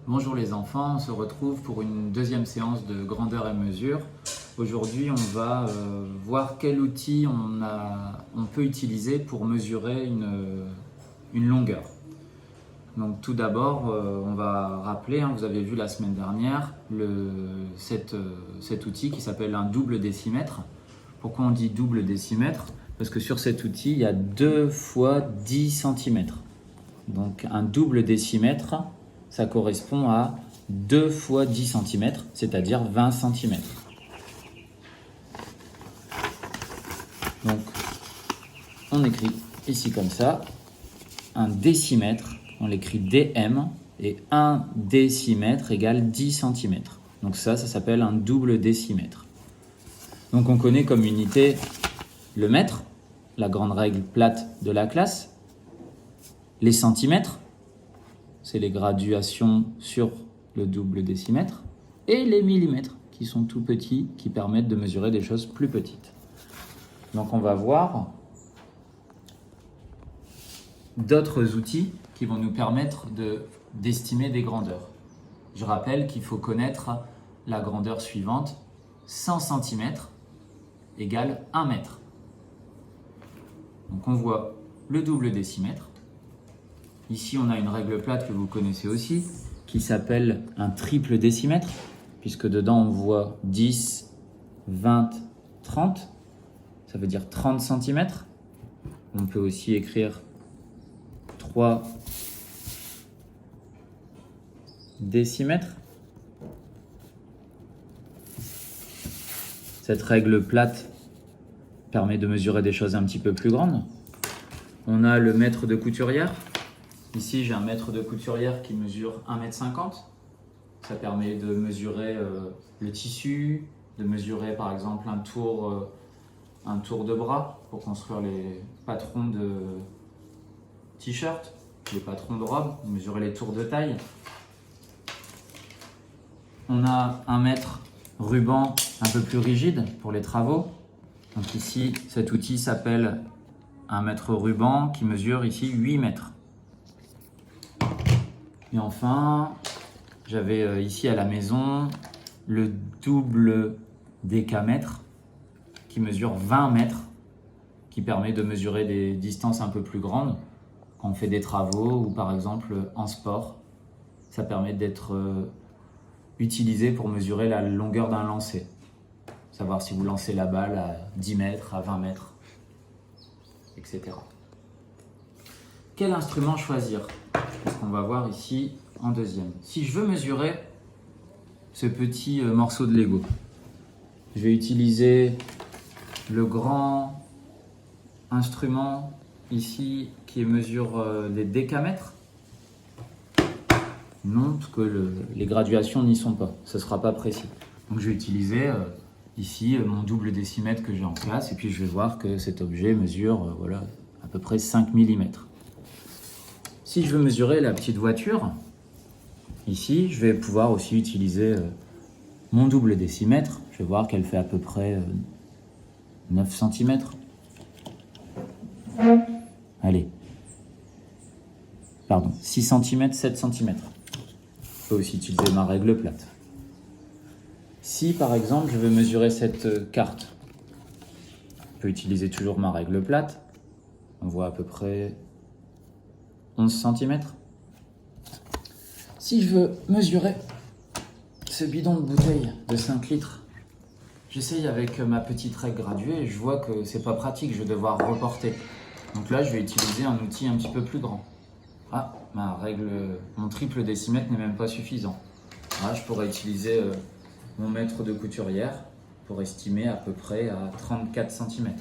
Bonjour les enfants, on se retrouve pour une deuxième séance de grandeur et mesure. Aujourd'hui, on va voir quel outil on peut utiliser pour mesurer une longueur. Donc tout d'abord, on va rappeler, vous avez vu la semaine dernière, cet outil qui s'appelle un double décimètre. Pourquoi on dit double décimètre? Parce que sur cet outil, il y a 2 fois 10 cm. Donc un double décimètre, ça correspond à 2 fois 10 cm, c'est-à-dire 20 cm. Donc on écrit ici comme ça, un décimètre, on l'écrit dm, et 1 décimètre égale 10 cm. Donc ça s'appelle un double décimètre. Donc on connaît comme unité le mètre, la grande règle plate de la classe, les centimètres, c'est les graduations sur le double décimètre, et les millimètres, qui sont tout petits, qui permettent de mesurer des choses plus petites. Donc on va voir d'autres outils qui vont nous permettre d'estimer des grandeurs. Je rappelle qu'il faut connaître la grandeur suivante, 100 cm égale 1 mètre. Donc on voit le double décimètre. Ici, on a une règle plate que vous connaissez aussi, qui s'appelle un triple décimètre, puisque dedans, on voit 10, 20, 30. Ça veut dire 30 cm. On peut aussi écrire 3 décimètres. Cette règle plate permet de mesurer des choses un petit peu plus grandes. On a le mètre de couturière. Ici, j'ai un mètre de couturière qui mesure 1,50 m. Ça permet de mesurer le tissu, de mesurer par exemple un tour de bras pour construire les patrons de t-shirt, les patrons de robes, mesurer les tours de taille. On a un mètre ruban un peu plus rigide pour les travaux. Donc ici, cet outil s'appelle un mètre ruban qui mesure ici 8 mètres. Et enfin, j'avais ici à la maison le double décamètre qui mesure 20 mètres, qui permet de mesurer des distances un peu plus grandes quand on fait des travaux ou par exemple en sport. Ça permet d'être utilisé pour mesurer la longueur d'un lancer. Savoir si vous lancez la balle à 10 mètres, à 20 mètres, etc. Quel instrument choisir? C'est ce qu'on va voir ici en deuxième. Si je veux mesurer ce petit morceau de Lego, je vais utiliser le grand instrument ici qui mesure les décamètres. Non, parce que les graduations n'y sont pas, ce ne sera pas précis. Donc je vais utiliser ici mon double décimètre que j'ai en classe et puis je vais voir que cet objet mesure voilà, à peu près 5 mm. Si je veux mesurer la petite voiture, ici, je vais pouvoir aussi utiliser mon double décimètre. Je vais voir qu'elle fait à peu près 9 cm. Allez. Pardon, 6 cm, 7 cm. Je peux aussi utiliser ma règle plate. Si, par exemple, je veux mesurer cette carte, je peux utiliser toujours ma règle plate. On voit à peu près 11 cm. Si je veux mesurer ce bidon de bouteille de 5 litres, j'essaye avec ma petite règle graduée et je vois que c'est pas pratique, je vais devoir reporter. Donc là, je vais utiliser un outil un petit peu plus grand. Ah, mon triple décimètre n'est même pas suffisant. Là, je pourrais utiliser mon mètre de couturière pour estimer à peu près à 34 cm.